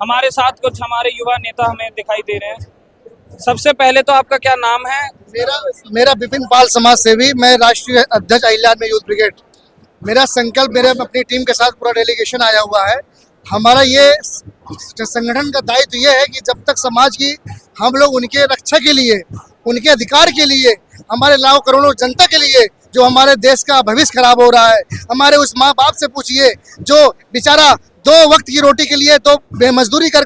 हमारे साथ कुछ हमारे युवा नेता हमें दिखाई दे रहे हैं। सबसे पहले तो आपका क्या नाम है? मेरा विपिन पाल, समाज सेवी। मैं राष्ट्रीय अध्यक्ष अहिल्या आर्मी यूथ ब्रिगेड। मेरा संकल्प, मेरे अपनी टीम के साथ पूरा डेलीगेशन आया हुआ है। हमारा ये संगठन का दायित्व ये है कि जब तक समाज की हम लोग उनके रक्षा के लिए, उनके अधिकार के लिए, हमारे लाखों करोड़ों जनता के लिए, जो हमारे देश का भविष्य खराब हो रहा है, हमारे उस माँ बाप से पूछिए जो बेचारा 2 वक्त की रोटी के लिए तो बेमजदूरी कर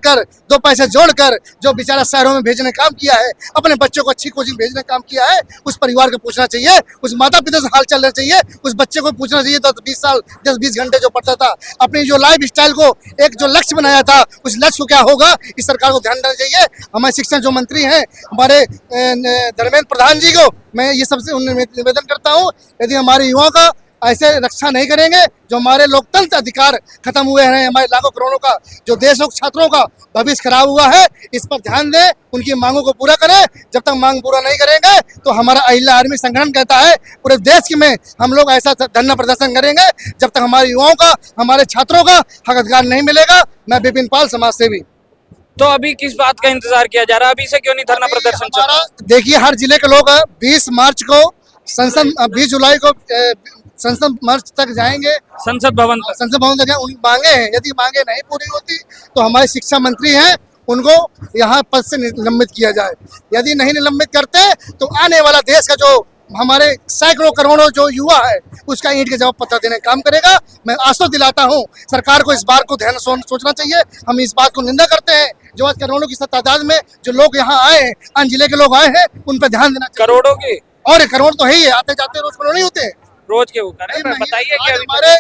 2 पैसे जोड़कर जो बेचारा शहरों में भेजने काम किया है, अपने बच्चों को अच्छी कोचिंग भेजने काम किया है, उस परिवार को पूछना चाहिए, उस माता पिता से हाल चलना चाहिए, उस बच्चे को पूछना चाहिए। तो 20 साल 10-20 घंटे जो पढ़ता था, अपनी जो लाइफ स्टाइल को एक जो लक्ष्य बनाया था, उस लक्ष्य को क्या होगा, इस सरकार को ध्यान देना चाहिए। हमारे शिक्षण जो मंत्री हैं, हमारे धर्मेंद्र प्रधान जी को मैं ये सबसे निवेदन करता हूँ, यदि हमारे युवाओं का ऐसे रक्षा नहीं करेंगे, जो हमारे लोकतंत्र अधिकार खत्म हुए हैं, हमारे लाखों करोड़ों का जो देशों छात्रों का भविष्य खराब हुआ है, इस पर ध्यान दें, उनकी मांगों को पूरा करें। जब तक मांग पूरा नहीं करेंगे तो हमारा अहिल्या आर्मी संगठन कहता है पूरे देश में हम लोग ऐसा धरना प्रदर्शन करेंगे जब तक हमारे युवाओं का, हमारे छात्रों का हक अधिकार नहीं मिलेगा। मैं विपिन पाल, समाज सेवी। तो अभी किस बात का इंतजार किया जा रहा है? अभी से क्यों नहीं धरना प्रदर्शन चल रहा? देखिए, हर जिले के लोग 20 मार्च को संसद, 20 जुलाई को संसद मार्च तक जाएंगे, संसद भवन तक उन मांगे हैं। यदि मांगे नहीं पूरी होती तो हमारे शिक्षा मंत्री हैं, उनको यहाँ पद से निलंबित किया जाए। यदि नहीं निलंबित करते तो आने वाला देश का जो हमारे सैकड़ों करोड़ों जो युवा है, उसका ईंट के जवाब पत्र देने का काम करेगा। मैं आश्वस्त दिलाता हूँ, सरकार को इस बार को ध्यान सोचना चाहिए। हम इस बात को निंदा करते हैं जो आज करोड़ों की तादाद में जो लोग यहाँ आए हैं, अन्य जिले के लोग आए हैं, उन पर ध्यान देना चाहिए। करोड़ों के, और करोड़ तो है ही, आते जाते रोज करोड़ नहीं होते, रोज के वो बताइए क्या।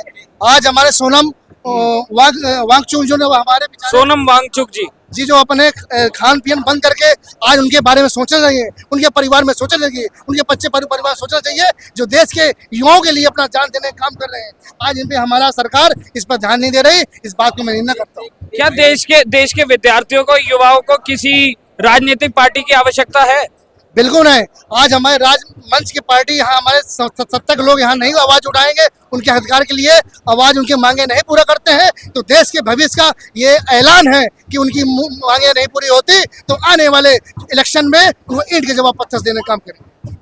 आज हमारे सोनम वांगचुक जो हमारे सोनम वांगचुक जी जो अपने खान पीन बंद करके आज उनके बारे में सोचना चाहिए, उनके परिवार में सोचना चाहिए, उनके बच्चे परिवार सोचना चाहिए, जो देश के युवाओं के लिए अपना जान देने का काम कर रहे हैं। आज इन पे हमारा सरकार इस पर ध्यान नहीं दे रही, इस बात को मैं निंदा करता हूँ। क्या देश के विद्यार्थियों को, युवाओं को किसी राजनीतिक पार्टी की आवश्यकता है? बिल्कुल है। आज हमारे राजमंच की पार्टी यहाँ, हमारे 70 लोग यहाँ नहीं आवाज उठाएंगे उनके अधिकार के लिए, आवाज उनके मांगे नहीं पूरा करते हैं तो देश के भविष्य का ये ऐलान है कि उनकी मांगे नहीं पूरी होती तो आने वाले इलेक्शन में वो ईंट के जवाब पत्थर देने का काम करेंगे।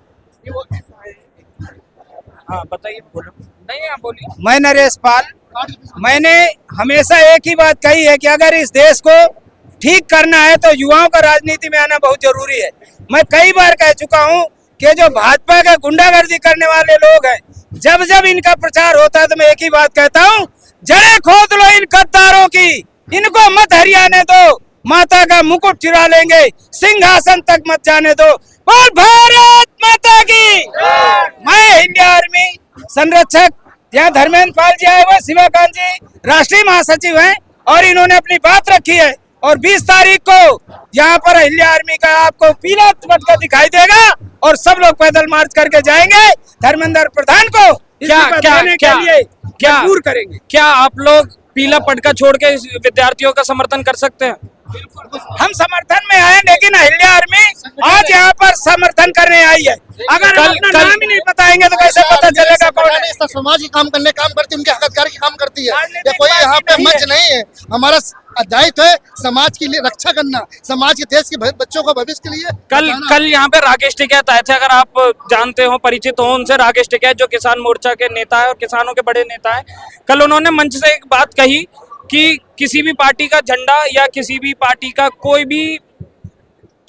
हाँ बताइए, बोलो। नहीं, आप बोलिए। मैं नरेश पाल। मैंने हमेशा एक ही बात कही है कि अगर इस देश को ठीक करना है तो युवाओं का राजनीति में आना बहुत जरूरी है। मैं कई बार कह चुका हूं कि जो भाजपा के गुंडागर्दी करने वाले लोग हैं, जब जब इनका प्रचार होता है तो मैं एक ही बात कहता हूं, जड़ें खोद लो इन गद्दारों की, इनको मत हरियाने दो, माता का मुकुट चुरा लेंगे, सिंहासन तक मत जाने दो। बोल भारत माता की। मैं अहिल्या आर्मी संरक्षक, यहाँ धर्मेंद्र पाल जी आए हुए, शिवाकांत जी राष्ट्रीय महासचिव हैं और इन्होंने अपनी बात रखी है। और 20 तारीख को यहाँ पर अहिल्या आर्मी का आपको पीला पटका दिखाई देगा और सब लोग पैदल मार्च करके जाएंगे। धर्मेंद्र प्रधान को क्या दूर करेंगे। क्या आप लोग पीला पटका छोड़ के विद्यार्थियों का समर्थन कर सकते हैं? हम समर्थन में आए, लेकिन अहिल्या आर्मी आज यहाँ पर समर्थन करने आई है। अगर अपना नाम ही नहीं बताएंगे तो कैसे पता चलेगा कौन है? समाज की काम करने काम करती है, उनके हक अधिकार की काम करती है। ये कोई यहाँ पे मंच नहीं है। हमारा दायित्व है समाज की रक्षा करना, समाज के, देश के बच्चों का भविष्य के लिए। कल यहाँ पे राकेश टिकैत आए थे, अगर आप जानते हो, परिचित हो उनसे। राकेश टिकैत जो किसान मोर्चा के नेता है और किसानों के बड़े नेता है, कल उन्होंने मंच से एक बात कही कि किसी भी पार्टी का झंडा या किसी भी पार्टी का कोई भी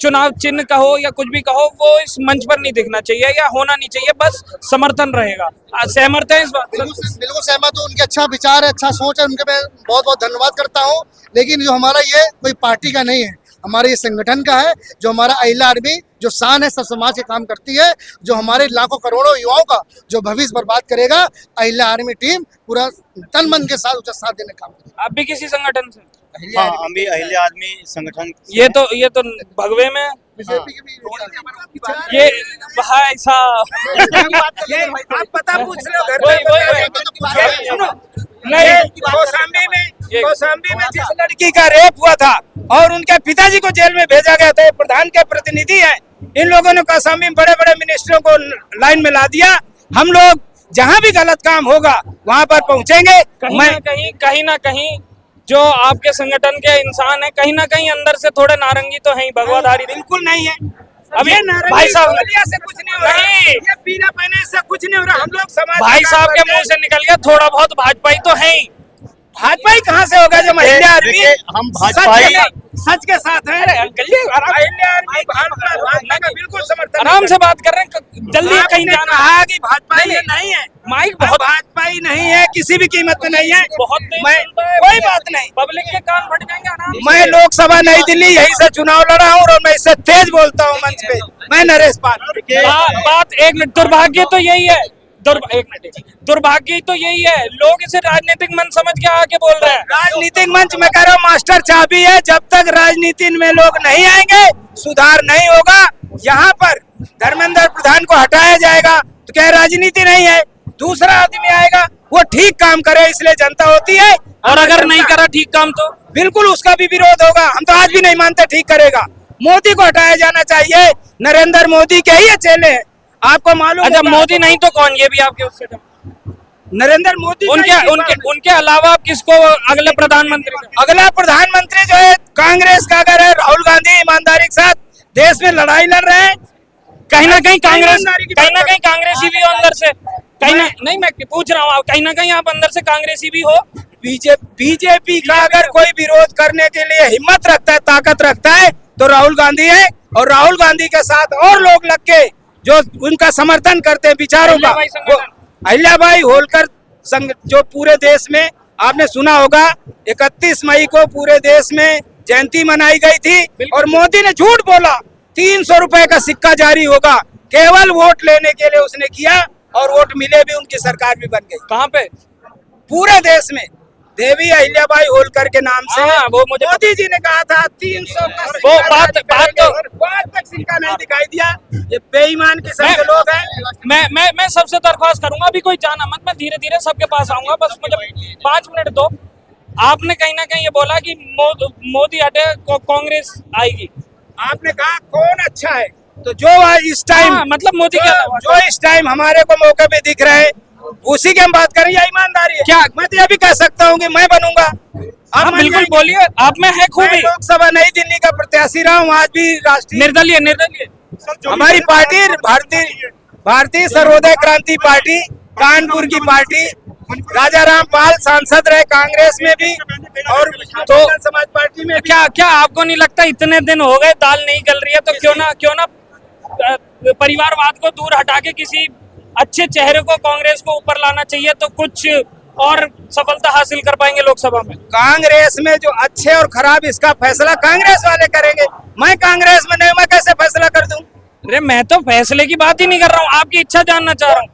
चुनाव चिन्ह कहो या कुछ भी कहो, वो इस मंच पर नहीं दिखना चाहिए या होना नहीं चाहिए, बस समर्थन रहेगा। सहमत है इस बात? बिल्कुल सहमत हूँ। उनके अच्छा विचार है, अच्छा सोच है, उनके मैं बहुत बहुत धन्यवाद करता हूँ। लेकिन जो हमारा ये कोई पार्टी का नहीं है, हमारे ये संगठन का है। जो हमारा अहिल्या आर्मी जो शान है, सब समाज के काम करती है, जो हमारे लाखों करोड़ों युवाओं का जो भविष्य बर्बाद करेगा, अहिल्या आर्मी टीम पूरा तन मन के साथ उसका साथ देने का काम करेगी। आप भी किसी संगठन से? हाँ, हम भी अहिल्या आर्मी संगठन। ये तो भगवे में बीजेपी के भी ये भाई साहब आप पता पूछ लो घर पे। सुनो, नहीं, कौशाम्बी में जिस लड़की का रेप हुआ था और उनके पिताजी को जेल में भेजा गया था, प्रधान के प्रतिनिधि हैं। इन लोगों ने कौशाम्बी में बड़े बड़े मिनिस्टरों को लाइन में ला दिया। हम लोग जहाँ भी गलत काम होगा वहाँ पर पहुँचेंगे। कहीं ना कहीं जो आपके संगठन के इंसान है कहीं ना कहीं अंदर से थोड़े नारंगी तो है ही, भगवाधारी बिल्कुल नहीं है। अभी ये नारंगी भाई साहब गोलियां से कुछ नहीं हो रहा, नहीं। ये पीला पहने से कुछ नहीं हो रहा। हम लोग समाज भाई का साहब काम के करते मुंह हैं। से निकल गया थोड़ा बहुत भाजपाई तो है ही। भाजपाई कहाँ से होगा जो महिला आदमी देखिए, हम भाजपाई सच के साथ है। अरे अंकल जी महिला आदमी भाजपा का बिल्कुल समर्थन आराम से बात कर रहे हैं, जल्दी कहीं आपने जाना कहा कि भाजपा नहीं, ये नहीं है, माइक बहुत बहुत भाजपा ही नहीं है, किसी भी कीमत में नहीं है। बहुत तेज मैं चलता है। कोई बात नहीं, पब्लिक के कान फट जाएंगे आराम से। मैं लोकसभा नई दिल्ली यहीं से चुनाव लड़ा हूँ और मैं इससे तेज बोलता हूँ मंच पे। मैं नरेश पाल। बात एक मिनट, दुर्भाग्य तो यही है, एक मिनट, दुर्भाग्य तो यही है, लोग इसे राजनीतिक मंच समझ के आके बोल रहे हैं। राजनीतिक मंच में कह रहा हूँ मास्टर चाबी है, जब तक राजनीति में लोग नहीं आएंगे सुधार नहीं होगा। यहाँ पर धर्मेंद्र प्रधान को हटाया जाएगा तो क्या राजनीति नहीं है? दूसरा आदमी आएगा वो ठीक काम करे, इसलिए जनता होती है। और अगर नहीं करा ठीक काम तो बिल्कुल उसका भी विरोध होगा। हम तो आज भी नहीं मानते ठीक करेगा। मोदी को हटाया जाना चाहिए, नरेंद्र मोदी के ही चेले हैं, आपको मालूम अच्छा होगा। मोदी नहीं तो कौन? ये भी आपके उससे नरेंद्र मोदी उनके का ही उनके दीवान है। उनके अलावा आप किसको अगले प्रधानमंत्री का? अगला प्रधानमंत्री जो है कांग्रेस का अगर है राहुल गांधी ईमानदारी के साथ देश में लड़ाई लड़ रहे हैं। कहीं ना कहीं कांग्रेस, ईमानदारी की कहीं ना बात कहीं कांग्रेसी भी हो अंदर से, कहीं ना नहीं, मैं पूछ रहा हूँ, कहीं ना कहीं आप अंदर से कांग्रेसी भी हो। बीजेपी का अगर कोई विरोध करने के लिए हिम्मत रखता है, ताकत रखता है तो राहुल गांधी है। और राहुल गांधी के साथ और लोग लग के जो उनका समर्थन करते हैं विचारों का, अहिल्याबाई संगठन। अहिल्याबाई होलकर संघ जो पूरे देश में आपने सुना होगा 31 मई को पूरे देश में जयंती मनाई गई थी और मोदी ने झूठ बोला 300 रुपए का सिक्का जारी होगा, केवल वोट लेने के लिए उसने किया और वोट मिले भी, उनकी सरकार भी बन गई। कहाँ पे? पूरे देश में देवी अहिल्याबाई होलकर के नाम से हाँ, वो मुझे मोदी जी ने कहा था 300 का वो सिक्का बात जारी तो करेंगे। आज तक सिक्का नहीं दिखाई दिया। ये बेईमान किस्म के लोग हैं। मैं सबसे दरख्वास्त करूंगा, अभी कोई जाना मत, मैं धीरे धीरे सबके पास आऊंगा, बस मुझे 5 मिनट दो। आपने कहीं ना कहीं ये बोला कि मोदी हटे कांग्रेस आएगी। आपने कहा कौन अच्छा है, तो जो आज इस टाइम हाँ, मतलब मोदी के अलावा जो इस टाइम हमारे को मौके पे दिख रहे हैं उसी की हम बात करें। या ईमानदारी है क्या? मैं तो ये भी कह सकता हूँ कि मैं बनूंगा। हाँ मान बिल्कुल जाएंगे। बोलिए, आप में है मैं खूबी। लोकसभा नई दिल्ली का प्रत्याशी रहा हूँ, आज भी राष्ट्रीय निर्दलीय निर्दलीय हमारी पार्टी भारतीय सर्वोदय क्रांति पार्टी कानपुर की पार्टी, राजा रामपाल सांसद रहे कांग्रेस में भी और तो समाज पार्टी में भी। क्या क्या आपको नहीं लगता इतने दिन हो गए दाल नहीं गल रही है, तो क्यों ना परिवारवाद को दूर हटा के किसी अच्छे चेहरे को कांग्रेस को ऊपर लाना चाहिए, तो कुछ और सफलता हासिल कर पाएंगे लोकसभा में। कांग्रेस में जो अच्छे और खराब इसका फैसला कांग्रेस वाले करेंगे। मैं कांग्रेस में नहीं, मैं कैसे फैसला कर दूं? अरे मैं तो फैसले की बात ही नहीं कर रहा हूँ, आपकी इच्छा जानना चाह रहा हूँ।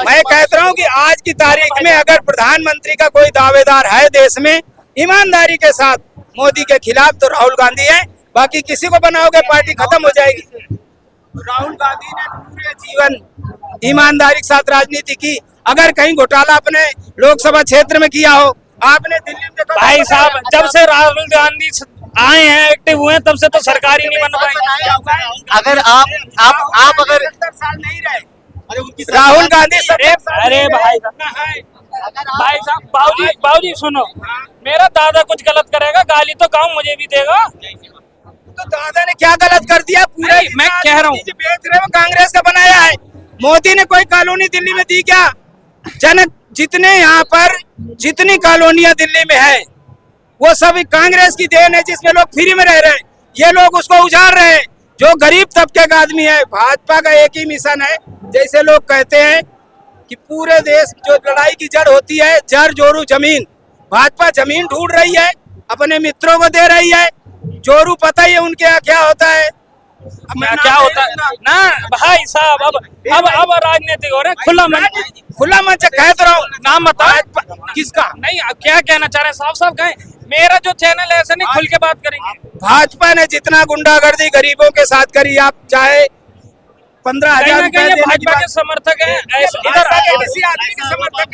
मैं कहता हूं कि आज की तारीख में अगर प्रधानमंत्री का कोई दावेदार है देश में ईमानदारी के साथ मोदी के खिलाफ, तो राहुल गांधी है। बाकी किसी को बनाओगे पार्टी खत्म हो जाएगी। राहुल गांधी ने पूरे जीवन ईमानदारी के साथ राजनीति की। अगर कहीं घोटाला अपने लोकसभा क्षेत्र में किया हो, आपने दिल्ली में देखा भाई साहब, जब से राहुल गांधी आए हैं, एक्टिव हुए हैं, तब से तो सरकार ही नहीं बन पाई। अगर आप अगर 70 साल नहीं रहे राहुल गांधी। अरे भाई साहब, बाबूजी सुनो, मेरा दादा कुछ गलत करेगा गाली तो गाँव मुझे भी देगा। तो दादा ने क्या गलत कर दिया? पूरे नहीं, मैं कह रहा हूँ जो बेच रहे वो कांग्रेस का बनाया है। मोदी ने कोई कॉलोनी दिल्ली में दी क्या? जितने यहाँ पर जितनी कॉलोनियां दिल्ली में है वो सब कांग्रेस की देन है, जिसमें लोग फ्री में रह रहे हैं। ये लोग उसको उजाड़ रहे हैं। जो गरीब तबके का आदमी है, भाजपा का एक ही मिशन है, जैसे लोग कहते हैं कि पूरे देश जो लड़ाई की जड़ होती है, जड़ जोरू जमीन। भाजपा जमीन ढूंढ रही है, अपने मित्रों को दे रही है। जोरू पता ही है उनके यहाँ क्या होता है। क्या होता है ना भाई साहब। अब राजनीतिक हो रहे हैं, खुला मंच कह तो रहा हूँ। नाम बताओ किसका? नहीं, क्या कहना चाह रहे हैं? साफ साफ कहें। मेरा जो चैनल है ऐसा नहीं, खुल के बात करेंगे। भाजपा ने जितना गुंडागर्दी गरीबों के साथ करी, आप चाहे 15,000 भाजपा के समर्थक हैं। इधर किसी आदमी के समर्थक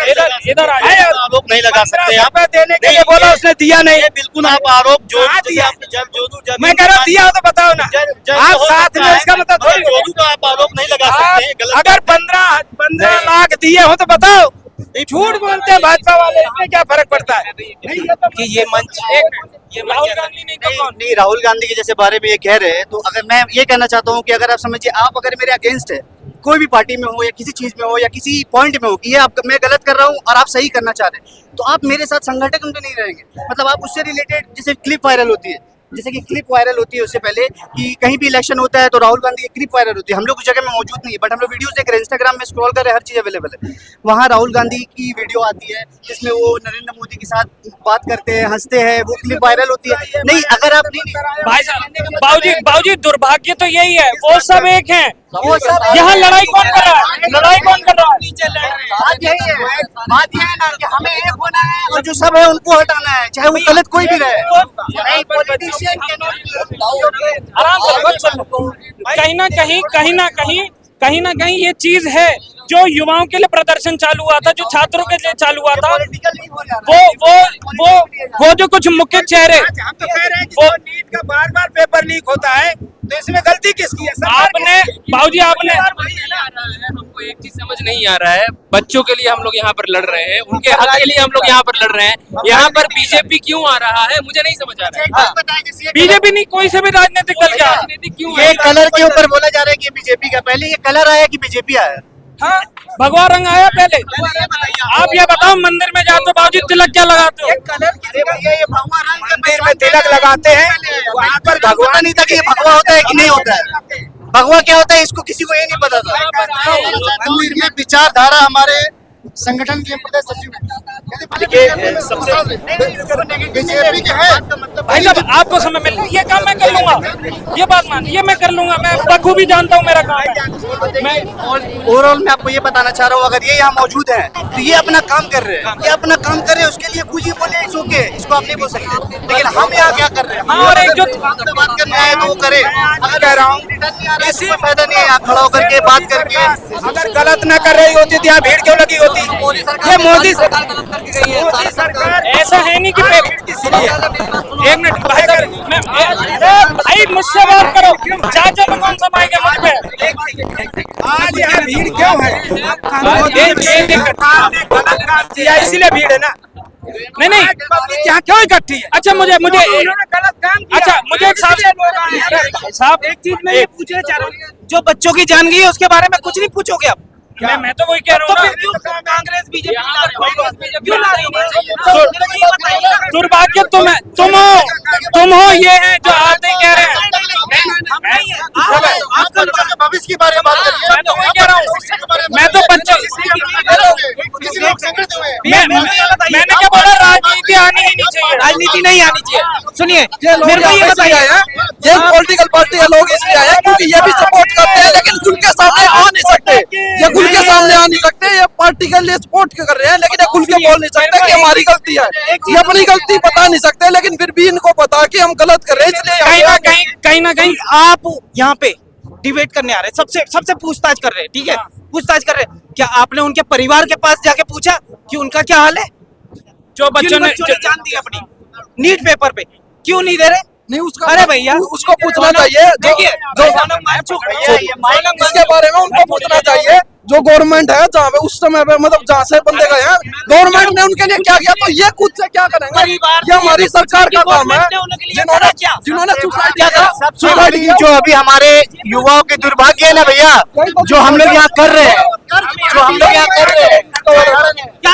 इधर आरोप नहीं लगा सकते आप। देने के लिए बोला, उसने दिया नहीं। ये बिल्कुल आप आरोप जो कहाँ दिया? जब मैं कह रहा हूँ दिया हो तो बताओ ना। आप साथ में, इसका मतलब थोड़ी जोरू का आप आरोप नहीं लगा सकते। अगर 15 लाख दिए हो तो बताओ। झूठ बोलते हैं भाजपा वाले, इसमें क्या फर्क पड़ता है? कि ये मंच राहुल गांधी नहीं तो कौन? नहीं, राहुल गांधी के जैसे बारे में ये कह रहे हैं, तो अगर मैं ये कहना चाहता हूँ कि अगर आप समझिए, आप अगर मेरे अगेंस्ट है, कोई भी पार्टी में हो या किसी चीज में हो या किसी पॉइंट में हो कि ये आप मैं गलत कर रहा हूँ और आप सही करना चाह रहे हैं, तो आप मेरे साथ संगठन में नहीं रहेंगे। मतलब आप उससे रिलेटेड, जैसे क्लिप वायरल होती है, जैसे कि क्लिप वायरल होती है उससे पहले कि कहीं भी इलेक्शन होता है तो राहुल गांधी की क्लिप वायरल होती है। हम लोग उस जगह में मौजूद नहीं है, बट हम लोग वीडियोस देख रहे हैं, इंस्टाग्राम में स्क्रॉल कर रहे हैं, हर चीज अवेलेबल है। वहाँ राहुल गांधी की वीडियो आती है जिसमें वो नरेंद्र मोदी के साथ बात करते हैं, हंसते हैं, वो क्लिप वायरल होती है। नहीं, अगर आप भाई साहब, बाबूजी दुर्भाग्य तो यही है, वो सब एक हैं। वो सब यहाँ लड़ाई कौन कर रहा है? लड़ाई कौन कर रहा है? बात यही है, बात यह है ना कि हमें एक होना है और जो सब है उनको हटाना है, चाहे वो गलत कोई भी रहे। नहीं, पॉलिटिशियन आराम से बच सकते। कहीं ना कहीं ये चीज है जो युवाओं के लिए प्रदर्शन चालू हुआ था, जो छात्रों के लिए चालू हुआ था, वो जो कुछ मुख्य चेहरे, हम तो कह रहे हैं कि नीट का बार पेपर लीक होता है, तो इसमें गलती किसकी है? आपने बाबूजी आपने हमको एक चीज समझ नहीं आ रहा है, बच्चों के लिए हम लोग यहाँ पर लड़ रहे हैं, उनके हक के लिए हम लोग यहाँ पर लड़ रहे हैं, यहाँ पर बीजेपी क्यों आ रहा है मुझे नहीं समझ आ रहा है। बीजेपी नहीं, कोई से भी राजनीतिक दल का राजनीति क्यों ये है? कलर के ऊपर बोला जा रहा है कि बीजेपी का, पहले ये कलर आया कि बीजेपी आया? हाँ, भगवा रंग आया पहले। आप ये बताओ, मंदिर में जाते हो बाबूजी तिलक क्या लगाते हो? अरे भैया, ये भगवा रंग मंदिर में तिलक लगाते हैं, वहाँ पर भगवा नहीं था कि ये भगवा होता है कि नहीं होता है। भगवा क्या होता है इसको किसी को ये नहीं पता था। मंदिर में विचारधारा हमारे संगठन के प्रदेश सचिव बीजेपी के है। भाई साहब, आपको समय मिल, ये काम मैं कर लूंगा, ये बात मान, ये मैं कर लूंगा, मैं बखूबी जानता हूँ मेरा काम है। मैं ओवरऑल मैं आपको ये बताना चाह रहा हूँ, अगर ये यहाँ मौजूद है तो ये अपना काम कर रहे हैं, ये अपना काम कर रहे हैं, उसके लिए कुछ ही बोले इट्स ओके, इसको आप नहीं बोल सकते। लेकिन हम यहाँ क्या कर रहे हैं? हाँ, और एक जो बात करना है तो वो करे। अगर कह रहा हूँ इसी फायदा नहीं है यहाँ खड़ा होकर के बात करके। अगर गलत न कर रही होती तो यहाँ भीड़ क्यों लगी होती? ये मोदी सरकार ऐसा है नहीं कि एक मिनट भाई साहब, भाई मुझसे बात करो, चाचा में कौन सा भाई के मुझ पे आज यहाँ भीड़ क्यों है? इसीलिए भीड़ है ना? नहीं यहाँ क्यों इकट्ठी है? अच्छा मुझे गलत काम किया। अच्छा मुझे एक साहब एक चीज मैं ये पूछना चाह रहा हूँ, जो बच्चों की जान गई है उसके बारे में कुछ नहीं पूछोगे आप? मैं तो वही कह रहा हूँ ना, कांग्रेस बीजेपी क्यों ला रही है? दुर्भाग्य तुम हो, ये है जो आते ही कह रहे हैं। भविष्य के बारे में बात करिए। मैं तो वही कह रहा हूँ, मैं तो बच्चों किसी लोग संगठित हुए हैं। मैंने क्या बोला, राजनीति आनी ही नहीं चाहिए। राजनीति नहीं आनी चाहिए। सुनिए, मेरे को ये बताइए, ये पॉलिटिकल पार्टी के लोग इसलिए आए क्योंकि ये भी सपोर्ट करते हैं, लेकिन खुल के सामने आ नहीं सकते। ये खुल के सामने आ नहीं सकते, ये पार्टी के लिए सपोर्ट कर रहे हैं, लेकिन ये खुल के बोल नहीं सकते कि हमारी गलती है। ये अपनी गलती बता नहीं सकते, लेकिन फिर भी इनको पता कि हम गलत कर रहे हैं, इसलिए कहीं ना कहीं आप यहाँ पे डिबेट करने आ रहे हैं, सबसे पूछताछ कर रहे हैं, ठीक है? पूछताछ कर रहे हैं। क्या आपने उनके परिवार के पास जाके पूछा कि उनका क्या हाल है? जो बच्चों ने जान दी अपनी नीट पेपर पे क्यों नहीं दे रहे? नहीं उसका अरे भैया, उसको पूछना चाहिए। देखिए, इसके बारे में उनको पूछना चाहिए। जो गवर्नमेंट है जहाँ पे उस समय पे मतलब जहाँ से बंदे गए हैं, गवर्नमेंट ने उनके लिए क्या किया, तो ये खुद से क्या करेंगे? ये हमारी सरकार का काम है। जिन्होंने सुसाइड किया था, सुसाइड जो अभी हमारे युवाओं के दुर्भाग्य है ना भैया, जो हम लोग यहाँ कर रहे हैं, जो हम लोग यहाँ कर रहे हैं,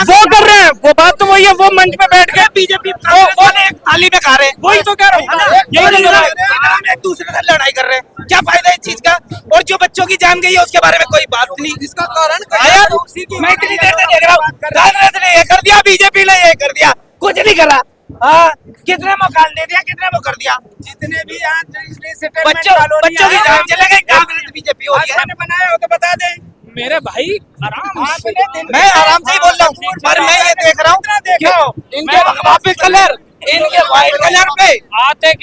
वो कर रहे हैं, वो बात तो वही है। वो मंच पे बैठ के बीजेपी एक थाली में खा रहे हैं, वही तो कह रहा हूँ, यही तो हम एक दूसरे से लड़ाई कर रहे हैं। क्या फायदा इस चीज का? और जो बच्चों की जान गई है उसके बारे में कोई बात नहीं। इसका कारण आया, मैं इतनी देर से देख रहा हूँ, कांग्रेस ने ये कर दिया, बीजेपी ने ये कर दिया, कुछ नहीं करा। हाँ, कितने मकान दे दिया, कितने वो कर दिया, जितने भी बच्चों की जान चले गए। कांग्रेस बीजेपी हो गया, बनाया हो तो बता दे मेरे भाई, आराम से। मैं आराम से ही बोल रहा हूँ, पर मैं ये देख रहा हूँ क्यों इनके वापिस कलर, इनके व्हाइट कलर पे आते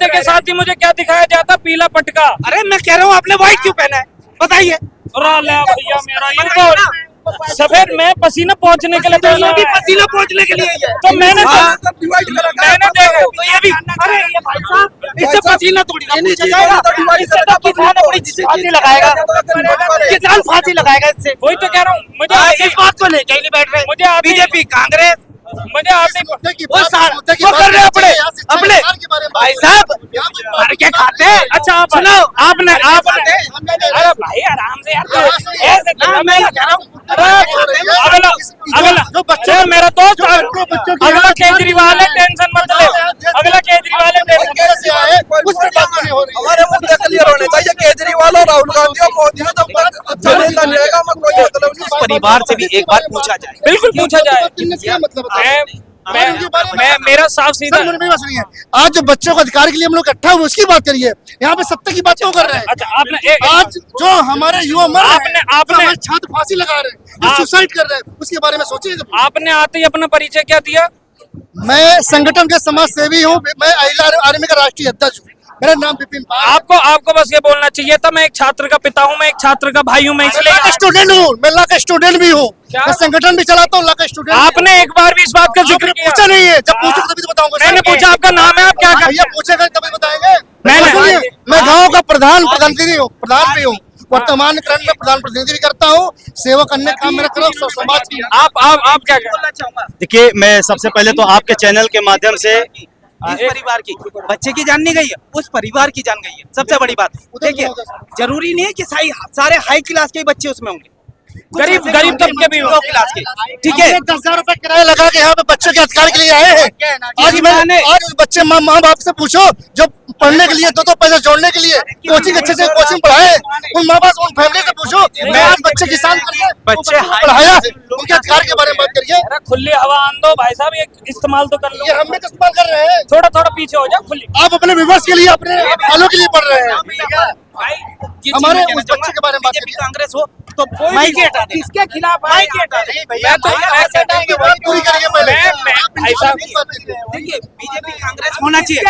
के साथ ही मुझे क्या दिखाया जाता? पीला पटका। अरे मैं कह रहा हूँ आपने व्हाइट क्यों पहना है, बताइए? भैया मेरा इनको सफेद में पसीना पहुंचने के लिए तो ये भी पसीना पहुंचने के लिए ही है। तो मैंने देखा, तो ये भी, अरे ये भाई साहब इससे पसीना थोड़ी ना पूछा जाएगा, इससे तो किसान अपनी फांसी लगाएगा, किसान फांसी लगाएगा इससे। वही तो कह रहा हूँ, मुझे इस बात को लेके ही नहीं बैठ रहे मुझे आप बीजेपी कांग्रेस मुझे आपने वो कर रहे अपने भाई साहब मार के खाते हैं। अच्छा आप सुनो आपने अरे भाई आराम से यार ऐसे मैं कह रहा हूँ अगला अगला जो बच्चे मेरा दोस्त बच्चों की अगला केजरीवाल है, टेंशन मत ले, अगला केजरीवाल है, टेंशन से आए उस पर बात नहीं हो रही है। हमारे मुद्दे क्लियर होने चाहिए। केजरीवाल और राहुल गांधी और मोदी ने जब तक अच्छा नेता नहीं आएगा हमें कोई मतलब नहीं। परिवार से भी एक बात पूछा जाए, बिल्कुल पूछा जाए। क्या मतलब मैं मेरा साफ सीधा सर, मेरी बात सुनिए। आज जो बच्चों के अधिकार के लिए हम लोग इकट्ठा हुए उसकी बात करिए, यहाँ पे सत्ता की बात क्यों कर रहे हैं? अच्छा आपने आज जो हमारे युवा मर रहे हैं, आपने- जो हमारे छात्र फांसी लगा रहे हैं, जो सुसाइड कर रहे हैं, उसके बारे में सोचिए। आपने आते ही अपना परिचय क्या दिया? मैं संगठन के समाज सेवी हूँ, मैं अहिला आर्मी का राष्ट्रीय अध्यक्ष हूँ, मेरा नाम विपिन पाल। आपको बस ये बोलना चाहिए था, मैं एक छात्र का पिता हूँ, मैं एक छात्र का भाई हूँ, मैं इसलिए स्टूडेंट हूँ, मैं लॉ का स्टूडेंट भी हूँ, क्या? मैं संगठन भी चलाता हूँ, लॉ का स्टूडेंट। आपने एक बार भी इस बात का जिक्र किया? पूछा नहीं है, जब पूछोगे तभी तो बताऊंगा। मैंने पूछा आपका नाम है, आप क्या करते भैया पूछेगा तभी बताएंगे। मैंने- मैं गांव का प्रधान भी हूँ, वर्तमान क्रम में प्रधान प्रतिनिधि भी करता हूँ, सेवा करने का काम मेरा करो समाज की। आप क्या कहते हैं? देखिए, मैं सबसे पहले तो आपके चैनल के माध्यम से इस परिवार की बच्चे की जान नहीं गई है, उस परिवार की जान गई है, सबसे बड़ी बात। देखिए जरूरी नहीं है कि सारे हाई क्लास के ही बच्चे उसमें होंगे, गरीब तबके भी लो क्लास के, ठीक है। 10,000 रुपए किराया लगा के यहाँ पे बच्चों के अधिकार के लिए आए हैं। आज उस बच्चे माँ बाप से पूछो जो पढ़ने के लिए दो पैसे जोड़ने के लिए कोचिंग अच्छे से कोचिंग पढ़ाए, उन माँ बाप उन फैमिली से पूछो। मैं आज बच्चे किसान करके बच्चे पढ़ाया है, उनके अधिकार के बारे में बात करिए। अरे खुली हवा आन दो भाई साहब, ये इस्तेमाल तो कर लो। ये हम भी तो इस्तेमाल कर रहे हैं। थोड़ा पीछे हो जाओ, खुली। आप अपने विवर्स के लिए अपने फॉलो के लिए पढ़ रहे हैं। हमारे उस बच्चे के बारे में बात बीजेपी करिए। कांग्रेस हो तो माइक हटा दे, किसके खिलाफ माइक हटा दे। मैं तो बात पूरी करिए पहले। भाई साहब देखिए बीजेपी कांग्रेस होना चाहिए,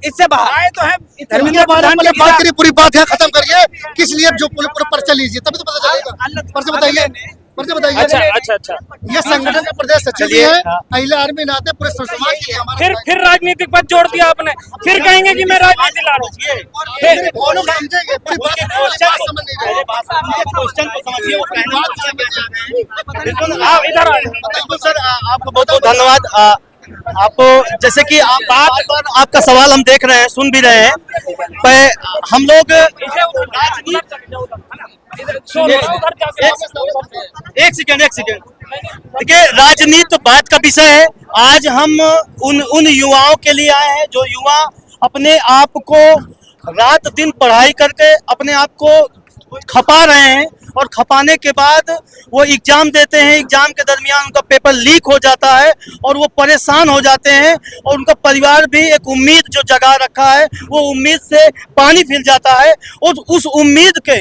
इससे बाहर तो है धर्मेंद्र बारे में बात करिए, पूरी बात यहाँ खत्म करिए। किस लिए जो पूरा पर्चा लीजिए तभी तो पता चलेगा। पर्चा बताइए, पर्चा बताइए। अच्छा ये संगठन का प्रदेश सचिव भी है, अहिला आर्मी नाते पूरे समाज के लिए हमारा। फिर राजनीतिक पद जोड़ दिया आपने, फिर कहेंगे कि मैं राजनीति ला रहा हूँ। वो लोग समझेंगे पूरी बात समझ नहीं रहे। आप इधर आ बिल्कुल सर, आपको बहुत बहुत धन्यवाद। आप जैसे कि आपका सवाल हम देख रहे हैं, सुन भी रहे हैं, पर हम लोग एक सेकेंड देखिए, राजनीति बात का विषय है। आज हम उन युवाओं के लिए आए हैं जो युवा अपने आप को रात दिन पढ़ाई करके अपने आप को खपा रहे हैं, और खपाने के बाद वो एग्जाम देते हैं, एग्जाम के दरमियान उनका पेपर लीक हो जाता है और वो परेशान हो जाते हैं, और उनका परिवार भी एक उम्मीद जो जगा रखा है वो उम्मीद से पानी फिर जाता है। और उस उम्मीद के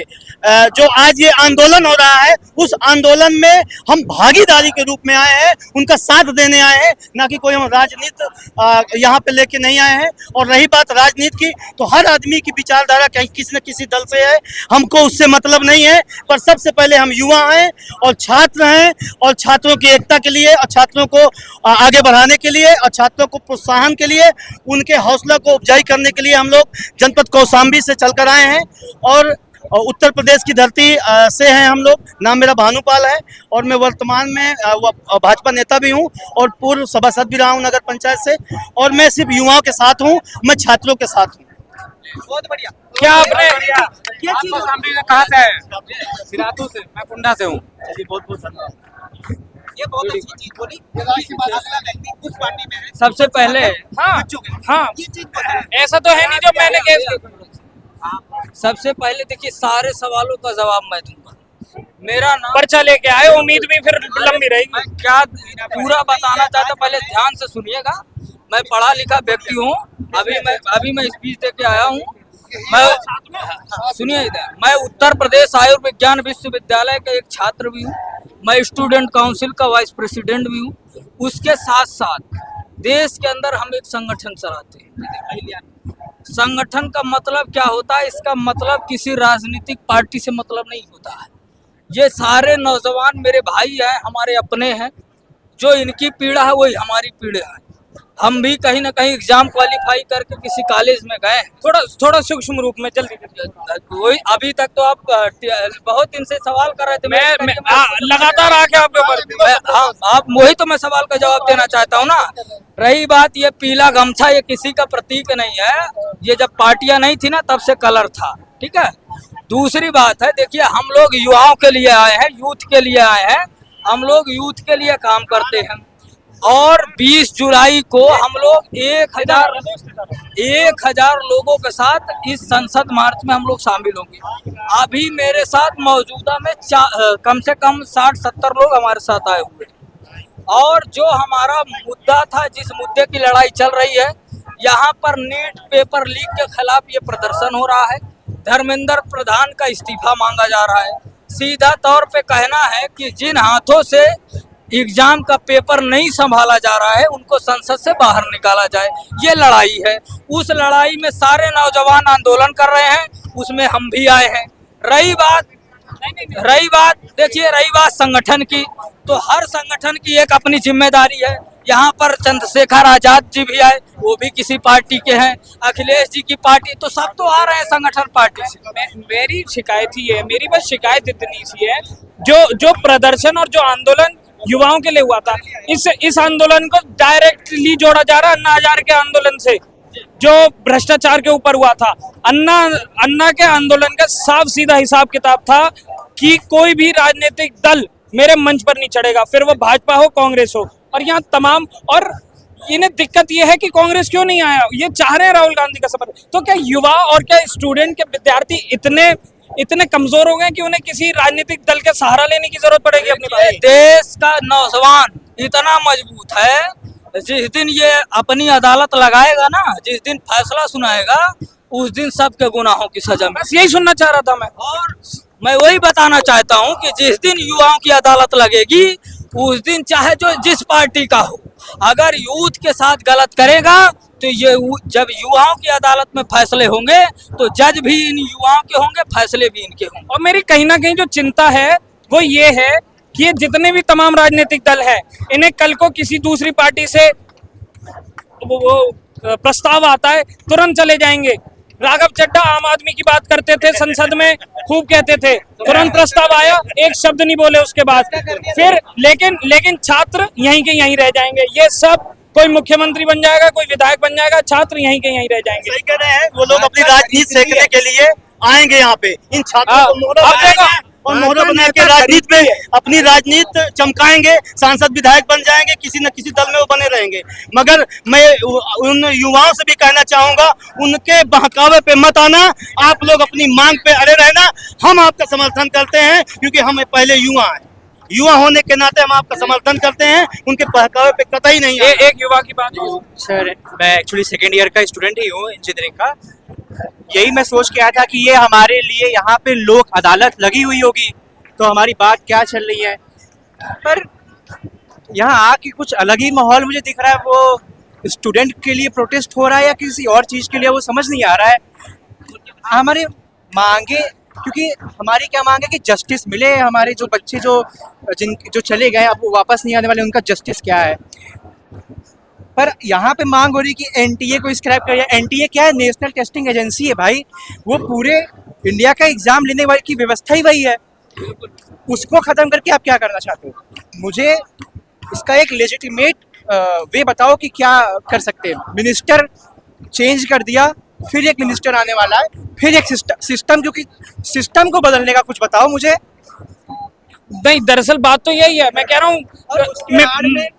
जो आज ये आंदोलन हो रहा है, उस आंदोलन में हम भागीदारी के रूप में आए हैं, उनका साथ देने आए हैं, ना कि कोई हम राजनीति यहाँ पे लेके नहीं आए हैं। और रही बात राजनीति की, तो हर आदमी की विचारधारा कहीं किसी न किसी दल से है, हमको उससे मतलब नहीं है। पर सबसे पहले हम युवा हैं और छात्र हैं, और छात्रों की एकता के लिए और छात्रों को आगे बढ़ाने के लिए और छात्रों को प्रोत्साहन के लिए, उनके हौसला को उपजाई करने के लिए हम लोग जनपद कौशाम्बी से चलकर आए हैं। और उत्तर प्रदेश की धरती से हैं हम लोग। नाम मेरा भानुपाल है और मैं वर्तमान में भाजपा नेता भी हूं और पूर्व सभासद भी रहा हूं नगर पंचायत से। और मैं सिर्फ युवाओं के साथ हूं, मैं छात्रों के साथ हूं। बहुत बढ़िया। क्या आपने क्या चीज कहाँ से है? सिराथू से, मैं कुंडा से हूँ। ये बहुत अच्छी चीज बोली। उस पार्टी में है सबसे पहले हाँ ये चीज बताएं। ऐसा तो है नहीं जो मैंने केस सबसे पहले देखिए, सारे सवालों का जवाब मैं दूंगा। मेरा नाम पर्चा लेके आए, उम्मीद भी फिर लंबी रहेगी। मैं क्या पूरा बताना चाहता, पहले ध्यान से सुनिएगा। मैं पढ़ा लिखा व्यक्ति हूँ, अभी मैं स्पीच दे के आया हूँ। मैं सुनिए इधर, मैं उत्तर प्रदेश आयुर्विज्ञान विश्वविद्यालय का एक छात्र भी हूँ। मैं स्टूडेंट काउंसिल का वाइस प्रेसिडेंट भी हूँ। उसके साथ साथ देश के अंदर हम एक संगठन चलाते हैं। संगठन का मतलब क्या होता है? इसका मतलब किसी राजनीतिक पार्टी से मतलब नहीं होता है। ये सारे नौजवान मेरे भाई हैं, हमारे अपने हैं। जो इनकी पीड़ा है वही हमारी पीड़ा है। हम भी कहीं ना कहीं एग्जाम क्वालिफाई करके किसी कॉलेज में गए हैं। थोड़ा सूक्ष्म रूप में जल्दी करिए। वही अभी तक तो आप बहुत दिन से सवाल कर रहे थे। मैं लगातार आके आपके ऊपर हाँ, आप वही तो मैं सवाल का जवाब देना चाहता हूँ ना। रही बात ये पीला गमछा, ये किसी का प्रतीक नहीं है, ये जब पार्टियां नहीं थी ना तब से कलर था, ठीक है। दूसरी बात है, देखिए हम लोग युवाओं के लिए आए हैं, यूथ के लिए आए हैं, हम लोग यूथ के लिए काम करते हैं। और 20 जुलाई को हम लोग 1000 लोगों के साथ इस संसद मार्च में हम लोग शामिल होंगे। अभी मेरे साथ मौजूदा में कम से कम 60-70 लोग हमारे साथ आए हुए हैं। और जो हमारा मुद्दा था, जिस मुद्दे की लड़ाई चल रही है, यहाँ पर नीट पेपर लीक के खिलाफ ये प्रदर्शन हो रहा है। धर्मेंद्र प्रधान का इस्तीफा मांगा जा रहा है। सीधा तौर पे कहना है कि जिन हाथों से एग्जाम का पेपर नहीं संभाला जा रहा है उनको संसद से बाहर निकाला जाए। ये लड़ाई है। उस लड़ाई में सारे नौजवान आंदोलन कर रहे हैं, उसमें हम भी आए हैं। रही बात देखिए, रही बात संगठन की, तो हर संगठन की एक अपनी जिम्मेदारी है। यहाँ पर चंद्रशेखर आजाद जी भी आए, वो भी किसी पार्टी के हैं, अखिलेश जी की पार्टी, तो सब तो आ रहे हैं संगठन पार्टी से। मेरी शिकायत ही है, मेरी बस शिकायत इतनी सी है, जो प्रदर्शन और जो आंदोलन युवाओं के लिए हुआ था, इस आंदोलन को डायरेक्टली जोड़ा जा रहा है अन्ना हजारे के आंदोलन से, जो भ्रष्टाचार के ऊपर हुआ था। अन्ना के आंदोलन का साफ सीधा हिसाब किताब था कि कोई भी राजनीतिक दल मेरे मंच पर नहीं चढ़ेगा, फिर वो भाजपा हो कांग्रेस हो। और यहाँ तमाम, और इन्हें दिक्कत ये है कि कांग्रेस क्यों नहीं आया, ये चाह रहे हैं राहुल गांधी का सफर। तो क्या युवा और क्या स्टूडेंट के विद्यार्थी इतने कमजोर हो गए कि उन्हें किसी राजनीतिक दल के सहारा लेने की जरूरत पड़ेगी अपनी बात? देश का नौजवान इतना मजबूत है, जिस दिन ये अपनी अदालत लगाएगा ना, जिस दिन फैसला सुनाएगा, उस दिन सबके गुनाहों की सजा। बस यही सुनना चाह रहा था मैं। और मैं वही बताना चाहता हूँ कि जिस दिन युवाओं की अदालत लगेगी, उस दिन चाहे जो जिस पार्टी का हो, अगर यूथ के साथ गलत करेगा तो ये जब युवाओं की अदालत में फैसले होंगे तो जज भी इन युवाओं के होंगे, फैसले भी इनके होंगे। और मेरी कहीं ना कहीं जो चिंता है वो ये है कि ये जितने भी तमाम राजनीतिक दल हैं, इन्हें कल को किसी दूसरी पार्टी से वो प्रस्ताव आता है, तुरंत चले जाएंगे। राघव चड्ढा आम आदमी की बात करते थे, संसद में खूब कहते थे, तुरंत प्रस्ताव आया, एक शब्द नहीं बोले उसके बाद। फिर लेकिन छात्र यहीं के यहीं रह जाएंगे। ये सब, कोई मुख्यमंत्री बन जाएगा, कोई विधायक बन जाएगा, छात्र यहीं के यहीं रह जाएंगे। सही कह रहे हैं, वो लोग अपनी राजनीति सेकने के लिए आएंगे यहाँ पे, इन छात्रों को मोहरा बनाएंगे और मोहरा बना के राजनीति में अपनी राजनीति चमकाएंगे, सांसद विधायक बन जाएंगे, किसी न किसी दल में वो बने रहेंगे। मगर मैं उन युवाओं से भी कहना चाहूंगा, उनके बहकावे पे मत आना, आप लोग अपनी मांग पे अड़े रहना। हम आपका समर्थन करते हैं क्योंकि हम पहले युवा हैं, युवा होने के नाते हम आपका समर्थन करते हैं, उनके बहकावे पे कतई नहीं। एक युवा की बात सर, मैं एक्चुअली सेकेंड ईयर का स्टूडेंट ही हूँ इंजीनियरिंग का। यही मैं सोच के आया था कि ये हमारे लिए यहाँ पे लोक अदालत लगी हुई होगी तो हमारी बात क्या चल रही है, पर यहाँ आके कुछ अलग ही माहौल मुझे दिख रहा है। वो स्टूडेंट के लिए प्रोटेस्ट हो रहा है या किसी और चीज़ के लिए, वो समझ नहीं आ रहा है। हमारे मांगे, क्योंकि हमारी क्या मांग है कि जस्टिस मिले, हमारे जो बच्चे जो चले गए अब वो वापस नहीं आने वाले, उनका जस्टिस क्या है। पर यहाँ पे मांग हो रही कि एनटीए को स्क्रैप करिए। एनटीए क्या है? नेशनल टेस्टिंग एजेंसी है भाई, वो पूरे इंडिया का एग्जाम लेने वाली की व्यवस्था ही वही है। उसको खत्म करके आप क्या करना चाहते हो? मुझे इसका एक लेजिटिमेट वे बताओ कि क्या कर सकते हैं। मिनिस्टर चेंज कर दिया, फिर एक मिनिस्टर आने वाला है, फिर एक सिस्टम, क्योंकि सिस्टम को बदलने का कुछ बताओ मुझे। नहीं, दरअसल बात तो यही है, मैं कह रहा हूँ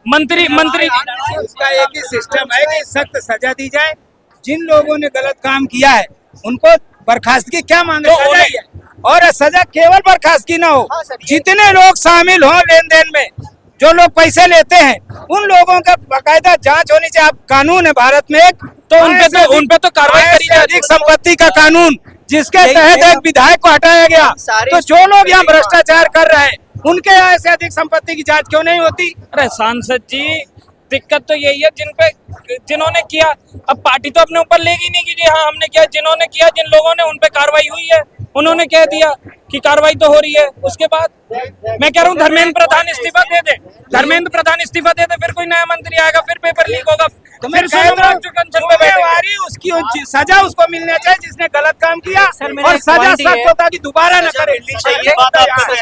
मंत्री उसका एक ही सिस्टम है कि सख्त सजा दी जाए। जिन लोगों ने गलत काम किया है उनको बर्खास्तगी क्या मांगे, सजा ही है। और सजा केवल बर्खास्तगी ना हो, जितने लोग शामिल हो लेन देन में, जो लोग पैसे लेते हैं, उन लोगों का बाकायदा जांच होनी चाहिए। अब कानून है भारत में एक, तो उनपे तो कार्रवाई करी जाए। अधिक संपत्ति का कानून, जिसके तहत एक विधायक को हटाया गया, तो जो लोग यहाँ भ्रष्टाचार कर रहे हैं उनके यहाँ से अधिक संपत्ति की जांच क्यों नहीं होती? अरे सांसद जी, दिक्कत तो यही है जिन्होंने किया। अब पार्टी तो अपने ऊपर लेगी नहीं कि जी हाँ हमने किया, जिन्होंने किया, जिन लोगों ने, उन पे कार्रवाई हुई है, उन्होंने कह दिया कि कार्रवाई तो हो रही है। उसके बाद मैं कह रहा हूँ धर्मेंद्र प्रधान इस्तीफा दे दे, धर्मेंद्र प्रधान इस्तीफा दे दे, फिर कोई नया मंत्री आएगा, फिर पेपर लीक होगा, तो मैं फिर कह रहा हूं, कंचन पे बैठेंगे। उसकी सजा उसको मिलना चाहिए जिसने गलत काम किया, और सजा सख्त हो ताकि दोबारा न करे। ये बात आपको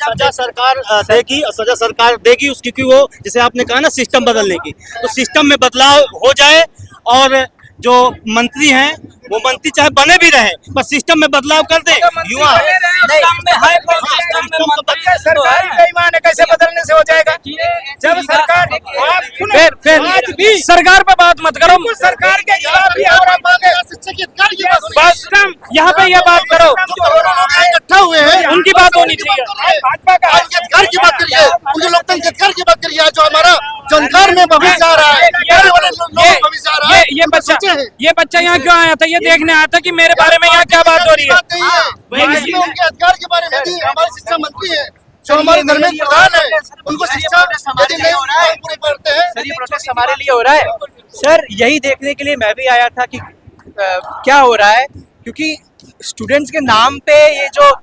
सजा सरकार देगी, सजा सरकार देगी उसकी, क्योंकि वो जैसे आपने कहा ना सिस्टम बदलने की, तो सिस्टम में बदलाव हो जाए और जो मंत्री हैं वो मंत्री चाहे बने भी रहे पर सिस्टम में बदलाव कर दे। युवा सरकार बेईमान है, कैसे बदलने से हो जाएगा जब सरकार फिर सरकार पे बात मत करो, सरकार के खिलाफ भी शिक्षा के अधिकार की बात होनी बस यहाँ पे ये बात करो, चाहिए। इकट्ठा हुए हैं उनकी बात होनी चाहिए। भाजपा का उनके अधिकार की बात करिए, उनके लोकतंत्र के अधिकार की बात करिए, जो हमारा जनकार में भविष्य आ रहा है, आने वाले लोगों में भविष्य आ रहा है। ये बच्चा यहाँ क्यों आया था? ये देखने आया था कि मेरे बारे में यहाँ क्या बात हो रही है। इसमें उनके अधिकार के बारे में भी हमारे शिक्षा मंत्री है, जो हमारे धर्मेंद्र प्रधान है, उनको शिक्षा यदि नहीं पूरी करते हैं। सर ये प्रोटेस्ट हमारे लिए हो रहा है सर, यही देखने के लिए मैं भी आया था कि क्या हो रहा है, क्योंकि स्टूडेंट्स के नाम पे ये जो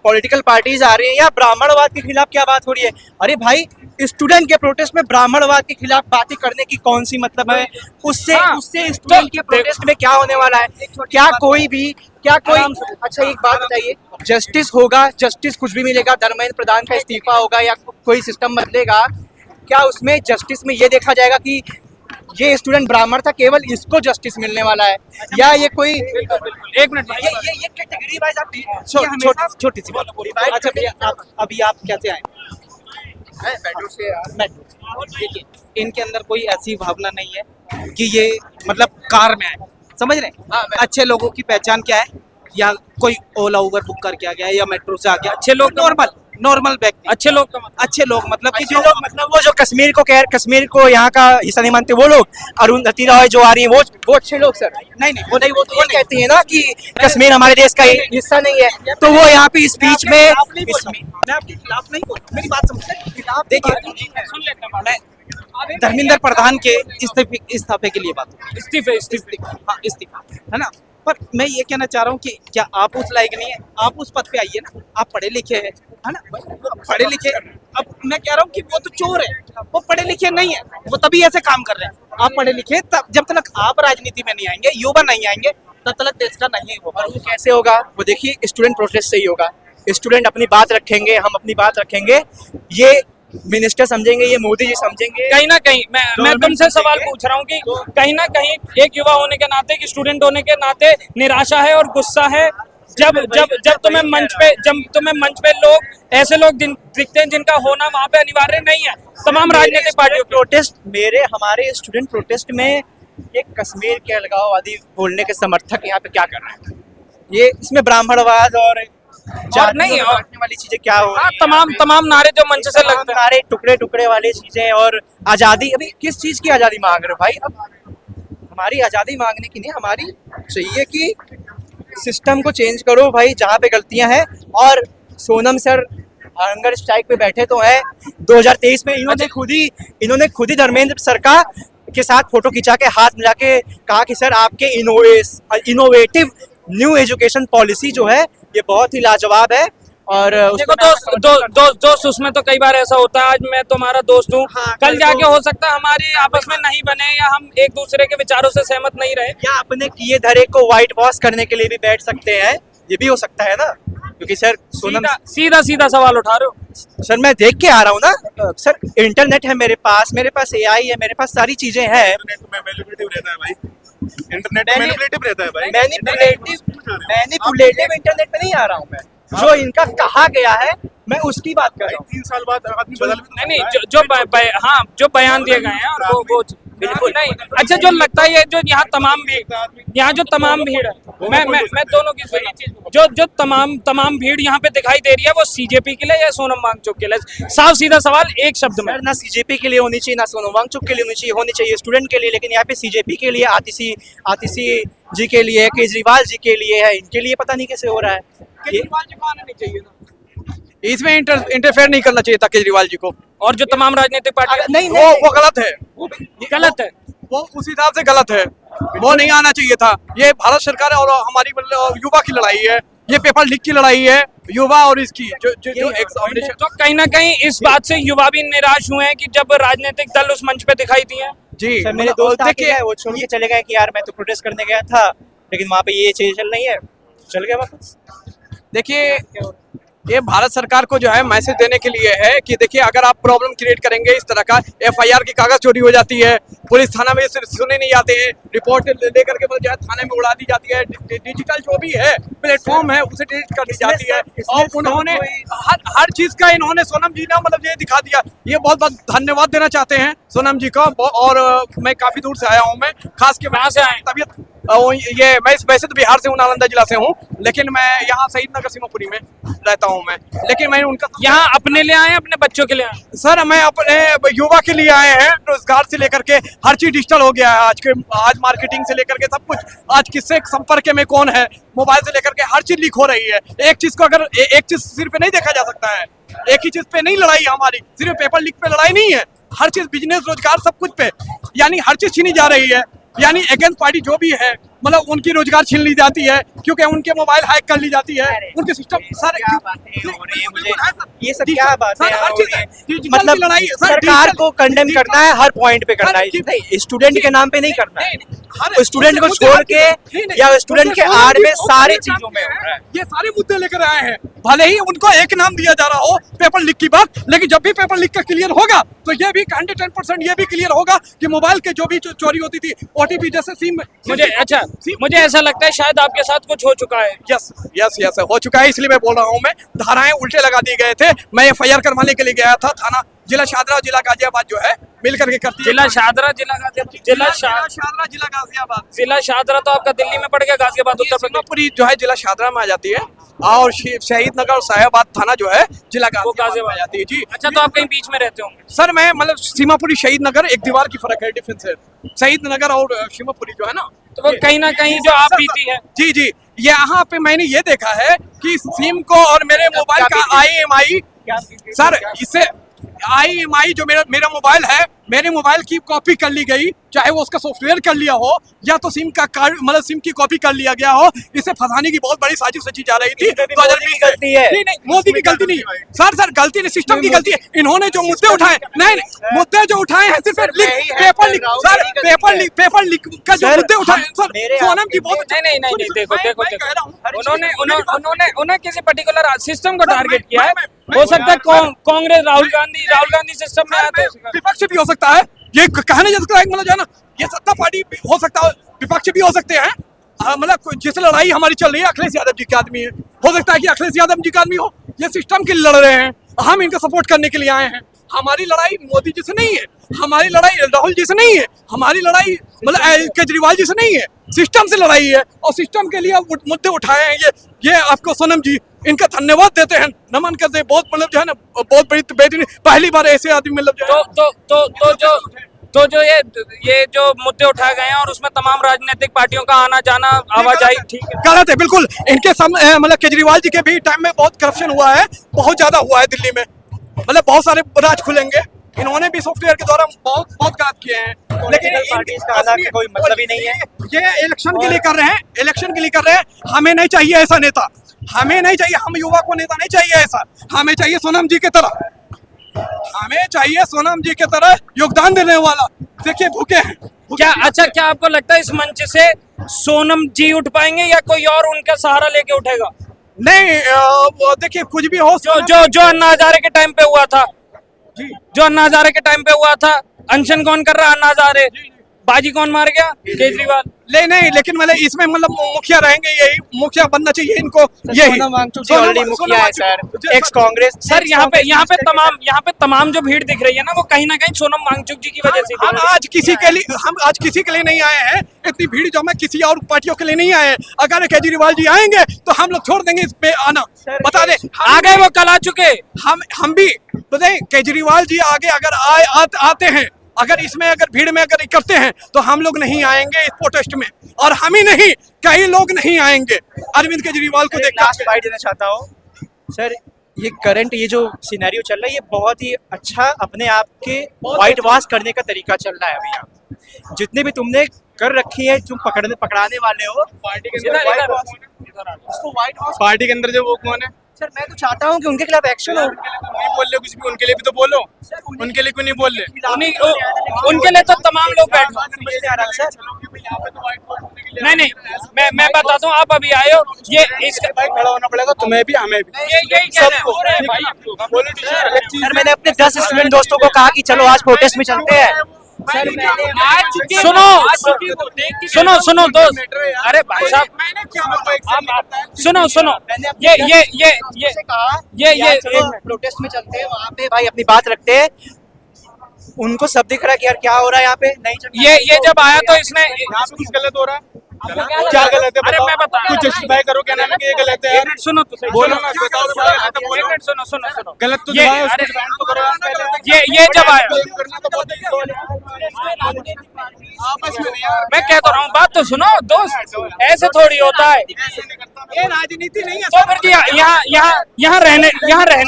पॉलिटिकल पार्टीज आ रही हैं या ब्राह्मणवाद के खिलाफ क्या बात हो रही है। अरे भाई स्टूडेंट के प्रोटेस्ट में ब्राह्मणवाद के खिलाफ बातें करने की कौन सी मतलब है? उससे स्टूडेंट के प्रोटेस्ट में क्या होने वाला है? क्या कोई अच्छा एक बात बताइए, जस्टिस होगा, जस्टिस कुछ भी मिलेगा, धर्मेंद्र प्रधान का इस्तीफा होगा या कोई सिस्टम बदलेगा, क्या उसमें जस्टिस में ये देखा जाएगा कि ये स्टूडेंट ब्राह्मण था, केवल इसको जस्टिस मिलने वाला है? या ये कोई एक मिनट, ये कैटेगरी वाइज आप छोटी सी बात। अच्छा भैया अभी आप कैसे आए? मेट्रो से। देखिए इनके अंदर कोई ऐसी भावना नहीं है कि ये मतलब कार में आए, समझ रहे हैं? अच्छे लोगों की पहचान क्या है? या कोई ओला उबर बुक करके आ गया या मेट्रो से आ गया, अच्छे लोग नॉर्मल व्यक्ति, अच्छे लोग मतलब कि जो मतलब वो जो कश्मीर को यहाँ का हिस्सा नहीं मानते वो लोग, अरुंधति रॉय जो आ रही है वो अच्छे लोग सर। नहीं वो तो ये कहती है ना कि कश्मीर हमारे देश का हिस्सा नहीं है, तो वो यहाँ पे स्पीच में मैं आपके खिलाफ नहीं बोल, मेरी बात समझते। देखिए धर्मेंद्र प्रधान के इस्तीफे के लिए बात, इस्तीफा है ना, पर मैं ये कहना चाह रहा हूँ कि क्या आप उस लायक नहीं है? आप उस पद पे आइए ना, आप पढ़े लिखे हैं, है ना, पढ़े लिखे। अब मैं कह रहा हूँ कि वो तो चोर है, वो पढ़े लिखे नहीं है, वो तभी ऐसे काम कर रहे हैं। आप पढ़े लिखे, तब जब तक आप राजनीति में नहीं आएंगे, युवा नहीं आएंगे, तब तक देश का नहीं होगा। वो कैसे होगा? वो देखिए स्टूडेंट प्रोटेस्ट से ही होगा। स्टूडेंट अपनी बात रखेंगे, हम अपनी बात रखेंगे, ये मिनिस्टर समझेंगे, ये मोदी जी समझेंगे। कहीं ना कहीं मैं तुमसे सवाल पूछ रहा हूँ कि कहीं ना कहीं एक युवा होने के नाते, कि स्टूडेंट होने के नाते निराशा है और गुस्सा है जब तुम्हें मंच पे लोग ऐसे लोग दिखते हैं जिनका होना वहाँ पे अनिवार्य नहीं है। तमाम राजनीतिक पार्टियों प्रोटेस्ट हमारे स्टूडेंट प्रोटेस्ट में एक कश्मीर के अलगाववादी बोलने के समर्थक यहाँ पे क्या कर रहे हैं? ये इसमें ब्राह्मणवाद और नहीं बांटने वाली चीजें क्या हो रही हैं? तमाम नारे जो मंच से लगते हैं, नारे टुकड़े वाली चीजें और आजादी। अभी किस चीज की आजादी मांग रहे हो भाई? अब हमारी आजादी मांगने की नहीं, हमारी चाहिए कि सिस्टम को चेंज करो भाई, जहाँ पे गलतियां हैं। और सोनम सर हंगर स्ट्राइक पे बैठे तो हैं 2023 में, इन्होंने खुद ही धर्मेंद्र सर के साथ फोटो खिंचा के हाथ मिला के कहा कि सर आपके इनोवेटिव न्यू एजुकेशन पॉलिसी जो है ये बहुत ही लाजवाब है। और देखो दोस्त उसमें तो कई बार ऐसा होता है, आज मैं तुम्हारा दोस्त हूँ, कल जाके हो सकता है हमारी आपस में नहीं बने या हम एक दूसरे के विचारों से सहमत नहीं रहे, या अपने किए धरे को व्हाइट वॉश करने के लिए भी बैठ सकते हैं, ये भी हो सकता है ना। क्योंकि सर सोनम सीधा सवाल उठा रहे हो सर, मैं देख के आ रहा हूँ ना सर, इंटरनेट है मेरे पास AI है मेरे पास, सारी चीजें हैं। मैनिपुलेटिव रहता है भाई, इंटरनेट मैनिपुलेटिव रहता है भाई, मैनिपुलेटिव इंटरनेट पे नहीं आ रहा हूँ मैं, जो इनका कहा गया है मैं उसकी बात कर रहा हूँ। 3 साल बाद आदमी बदल नहीं जो बयान दिए गए हैं और वो बिल्कुल नहीं। अच्छा जो लगता है जो यहाँ जो तमाम भीड़ है, मैं दोनों की जो तमाम भीड़ यहाँ पे दिखाई दे रही है, वो सीजेपी के लिए या सोनम वांगचुक के लिए? साफ सीधा सवाल एक शब्द में। ना सीजेपी के लिए होनी चाहिए, ना सोनम वांगचुक के लिए होनी चाहिए स्टूडेंट के लिए, लेकिन यहाँ पे सीजेपी के लिए, आतिशी जी के लिए, केजरीवाल जी के लिए है, इनके लिए पता नहीं कैसे हो रहा है। केजरीवाल जी को आना नहीं चाहिए था। इसमें इंटरफेयर नहीं करना चाहिए था केजरीवाल जी को। और जो तमाम राजनीतिक पार्टी नहीं वो गलत है, गलत है। वो उस हिसाब से गलत है, वो नहीं आना चाहिए था। ये भारत सरकार और हमारी युवा की लड़ाई है, ये पेपर लीक की लड़ाई है, युवा और इसकी जो एग्जामिनेशन। तो कहीं ना कहीं इस बात से युवा भी निराश हुए हैं कि जब राजनीतिक दल उस मंच पे दिखाई दिए हैं। जी सर मेरे दोस्त देखिए वो छोड़ के चले गए कि यार मैं तो प्रोटेस्ट करने गया था लेकिन वहाँ पे ये चीज चल रही है, चल गया वापस। देखिए ये भारत सरकार को जो है मैसेज देने के लिए है कि देखिए अगर आप प्रॉब्लम क्रिएट करेंगे इस तरह का, एफआईआर की कागज चोरी हो जाती है, पुलिस थाना में सुने नहीं जाते हैं, रिपोर्ट लेकर के जो है थाने में उड़ा दी जाती है, डिजिटल जो भी है प्लेटफॉर्म है उसे डिलीट कर दी जाती है। और उन्होंने हर चीज का इन्होंने सोनम जी ने मतलब ये दिखा दिया। ये बहुत बहुत धन्यवाद देना चाहते हैं सोनम जी का। और मैं काफी दूर से आया हूँ, मैं खास के कहाँ से आए? तबियत ये मैं वैसे तो बिहार से हूँ, नालंदा जिला से हूँ, लेकिन मैं यहाँ शहीद नगर सीमापुरी में रहता हूँ मैं। लेकिन मैंने उनका यहाँ अपने लिए आए हैं, अपने बच्चों के लिए आए हैं? सर मैं अपने युवा के लिए आए हैं। रोजगार से लेकर के हर चीज डिजिटल हो गया है आज मार्केटिंग से लेकर के सब कुछ। आज किससे संपर्क में कौन है, मोबाइल से लेकर के हर चीज लीक हो रही है। एक चीज को अगर एक चीज सिर्फ पे नहीं देखा जा सकता है, एक ही चीज पे नहीं लड़ाई हमारी, सिर्फ पेपर लीक पे लड़ाई नहीं है, हर चीज बिजनेस रोजगार सब कुछ पे, यानी हर चीज छीनी जा रही है। यानी अगेंस्ट पार्टी जो भी है मतलब उनकी रोजगार छीन ली जाती है क्योंकि उनके मोबाइल हैक कर ली जाती है, उनके सिस्टम सर ये सब क्या बात है? मतलब लड़ाई सरकार को कंडेम करना है, हर पॉइंट पे करना है, स्टूडेंट के नाम पे नहीं करना है। स्टूडेंट को छोड़ के या स्टूडेंट के आड़ में सारी चीजों में ये सारे मुद्दे लेकर आए हैं। भले ही उनको एक नाम दिया जा रहा हो पेपर लीक की बात, लेकिन जब भी पेपर लीक का क्लियर होगा तो ये भी 110% ये भी क्लियर होगा कि मोबाइल के जो भी चोरी होती थी, ओटीपी जैसे सिम। मुझे ऐसा लगता है शायद आपके साथ कुछ हो चुका है। यस हो चुका है, इसलिए मैं बोल रहा हूँ। मैं धाराएं उल्टे लगा दिए गए थे। मैं एफआईआर करवाने के लिए गया था थाना जिला शादरा जिला गाजियाबाद जो है मिल करके करती है। जिला शादरा जिला गाजियाबाद, जिला शादरा तो आपका दिल्ली में पड़ गया, गाजियाबाद उत्तर प्रदेश। सीमापुरी जो है जिला शादरा में आ जाती है और शहीद नगर और साहिबाबाद थाना जो है जिला गाजियाबाद आ जाती है। जी अच्छा, तो आप कहीं बीच में रहते होंगे? सर मैं मतलब सीमापुरी शहीद नगर एक दीवार की फर्क है, डिफरेंस है। शहीद नगर और सीमापुरी जो है ना, तो वो कहीं ना कहीं जो आप बीती है। जी यहाँ पे मैंने ये देखा है कि सिम को और मेरे मोबाइल का IMI सर इससे IMI जो मेरा मोबाइल है, मेरे मोबाइल की कॉपी कर ली गई, चाहे वो उसका सॉफ्टवेयर कर लिया हो या तो सिम का कार्ड मतलब सिम की कॉपी कर लिया गया हो। इसे फंसाने की बहुत बड़ी साजिश रची जा रही थी। 2020 गलती है। नहीं मोदी की गलती नहीं सर गलती नहीं, सिस्टम की गलती है। इन्होंने जो मुद्दे उठाए नहीं मुद्दे जो उठाए हैं सिर्फ paper leak sir, paper leak का जो मुद्दे उठाए सर, सोनम जी बहुत नहीं देखो उन्होंने किसी पर्टिकुलर सिस्टम को टारगेट किया है। हो सकता है कांग्रेस राहुल गांधी सिस्टम में आया तो विपक्ष भी हो सकता है। ये कहने जैसा है मतलब जाना, ये सत्ता पार्टी भी हो सकता है, विपक्ष भी हो सकते हैं। मतलब जिस लड़ाई हमारी चल रही है अखिलेश यादव जी के आदमी है, हो सकता है कि अखिलेश यादव जी का आदमी हो। ये सिस्टम के लिए लड़ रहे हैं, हम इनका सपोर्ट करने के लिए आए हैं। हमारी लड़ाई मोदी जी से नहीं है, हमारी लड़ाई राहुल जी से नहीं है, हमारी लड़ाई मतलब केजरीवाल जी से नहीं है, सिस्टम से लड़ाई है। और सिस्टम के लिए मुद्दे उठाए हैं। ये आपको सोनम जी इनका धन्यवाद देते हैं, नमन करते हैं। बहुत मतलब जो है ना बहुत बड़ी बेहतरीन, पहली बार ऐसे आदमी मतलब तो जो ये जो मुद्दे उठाए गए हैं और उसमें तमाम राजनीतिक पार्टियों का आना जाना आवाजाही ठीक है, गलत है बिल्कुल। इनके सामने मतलब केजरीवाल जी के भी टाइम में बहुत करप्शन हुआ है, बहुत ज्यादा हुआ है दिल्ली में। मतलब बहुत सारे राज खुलेंगे, इन्होंने भी सॉफ्टवेयर के द्वारा बहुत गलत किए हैं। लेकिन कोई मतलब ही नहीं है। ये इलेक्शन के लिए कर रहे हैं। हमें नहीं चाहिए ऐसा नेता, हमें नहीं चाहिए, हम युवा को नेता नहीं चाहिए ऐसा। हमें चाहिए सोनम जी की तरह, हमें चाहिए सोनम जी की तरह योगदान देने वाला। देखिए भूखे हैं क्या आपको लगता है इस मंच से सोनम जी उठ पाएंगे या कोई और उनका सहारा लेके उठेगा? नहीं देखिए कुछ भी हो, जो अन्ना हजारे के टाइम पे हुआ था, जो अन्ना हजारे के टाइम पे हुआ था, अनशन कौन कर रहा है? अन्ना हजारे। बाजी कौन मार गया? केजरीवाल। नहीं लेकिन मतलब इसमें मतलब मुखिया रहेंगे, यही मुखिया बनना चाहिए इनको। यही ऑलरेडी मुखिया है सर, एक्स कांग्रेस सर। यहाँ पे तमाम जो भीड़ दिख रही है ना, वो कहीं ना कहीं सोनम वांगचुक जी की वजह से। हम आज किसी के लिए नहीं आए हैं, इतनी भीड़ जो मैं किसी और पार्टियों के लिए नहीं आए हैं। अगर केजरीवाल जी आएंगे तो हम लोग छोड़ देंगे इस पे आना। बता दे आ गए, वो कल आ चुके। हम भी बताए केजरीवाल जी आगे अगर आते हैं, अगर इसमें अगर भीड़ में अगर करते हैं तो हम लोग नहीं आएंगे इस प्रोटेस्ट में, और हम ही नहीं कई लोग नहीं आएंगे अरविंद केजरीवाल को देखकर। लास्ट बाइट देना चाहता हूँ सर, ये करंट ये जो सिनेरियो चल रहा है ये बहुत ही अच्छा अपने आप के वाइट वॉश करने का तरीका चल रहा है अभी यहाँ। जितने भी तुमने कर रखी है तुम पकड़ाने वाले हो पार्टी के अंदर उसको वाइट वॉश पार्टी के अंदर जो वो कौन है? सर मैं तो चाहता हूँ कि उनके खिलाफ एक्शन हो। नहीं बोल रहे कुछ भी, उनके लिए भी तो बोलो। उनके लिए क्यों नहीं बोल रहे? उनके लिए तो तमाम लोग बैठे। समझ नहीं आ रहा सर। नहीं मैं बताता हूँ, आप अभी आए हो, ये इसका भाई खड़ा होना पड़ेगा तुम्हें भी हमें भी। यही कहना है भाई। सर मैंने अपने 10 स्टूडेंट दोस्तों को कहा कि चलो आज प्रोटेस्ट में चलते हैं। सुनो दोस्त, अरे भाई साहब सुनो ये प्रोटेस्ट में चलते हैं वहाँ पे भाई अपनी बात रखते हैं। उनको सब दिख रहा है कि यार क्या हो रहा है यहाँ पे। नहीं ये जब आया तो इसने यहाँ पे कुछ गलत हो रहा है? क्या गलत है? अरे मैं बता कुछ जस्टिफाई करो, क्या नाम है कि ये गलत है? एक मिनट सुनो तो सही। बोलो ना, बताओ तो क्या गलत है, बोलो। एक मिनट सुनो गलत तो ये जो है उसको अरे डिफाइन तो करो आप पहले। ये जब आया ब्लेम करना तो बहुत ईजी है। आपस में नहीं यार, मैं कहता रहा हूँ, बात तो सुनो दोस्त, ऐसे थोड़ी होता है। ऐसे नहीं करता। ये राजनीति नहीं है। तो फिर यहाँ रहने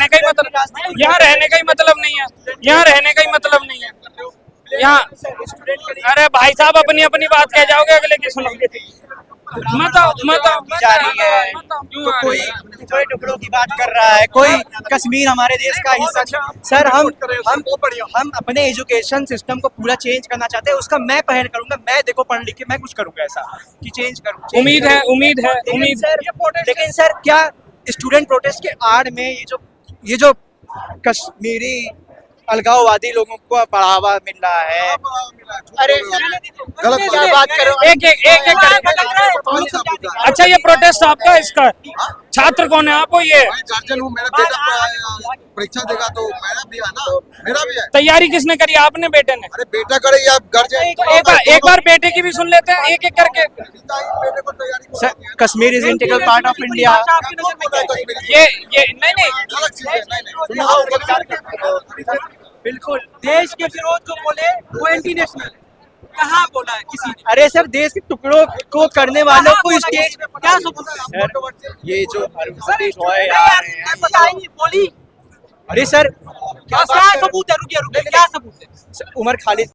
का ही मतलब, यहाँ रहने का ही मतलब नहीं है, यहाँ रहने का ही मतलब नहीं है यहाँ। अरे भाई साहब अपनी अपनी बात कह जाओगे, अगले की सुनोगे। मत जा रही है तो कोई टुकड़े टुकड़ों की बात कर रहा है, कोई कश्मीर हमारे देश का हिस्सा। सर हम अपने एजुकेशन सिस्टम को पूरा चेंज करना चाहते हैं, उसका मैं पहल करूंगा। मैं देखो पढ़ लिख के मैं कुछ करूंगा ऐसा कि चेंज करूँ। उम्मीद है लेकिन सर क्या स्टूडेंट प्रोटेस्ट के आड़ में ये जो कश्मीरी अलगाववादी लोगों को बढ़ावा मिल रहा है। अरे गलत क्या बात करो। एक अच्छा ये प्रोटेस्ट आपका, इसका छात्र कौन है आप? ये गार्जियन हूँ, मेरा बेटा परीक्षा देगा तो मेरा भी है ना, मेरा भी है। तैयारी किसने करी, आपने बेटे ने? अरे बेटा करे या गार्जियन? एक बार बेटे की भी सुन लेते हैं, एक एक करके। बेटे को तैयारी sir Kashmir is integral part of India. ये नहीं अलग चीज है। बिल्कुल। देश के विरोध जो बोले वो एंटी नेशनल कहाँ बोला है किसी ने? अरे सर देश के टुकड़ों को करने वालों को स्टेज पे क्या सबूत है? सर ये जो अरुणधति रॉय आ रहे हैं, बताइए बोली। अरे सर क्या सबूत है? रुकिए क्या सबूत है? उमर खालिद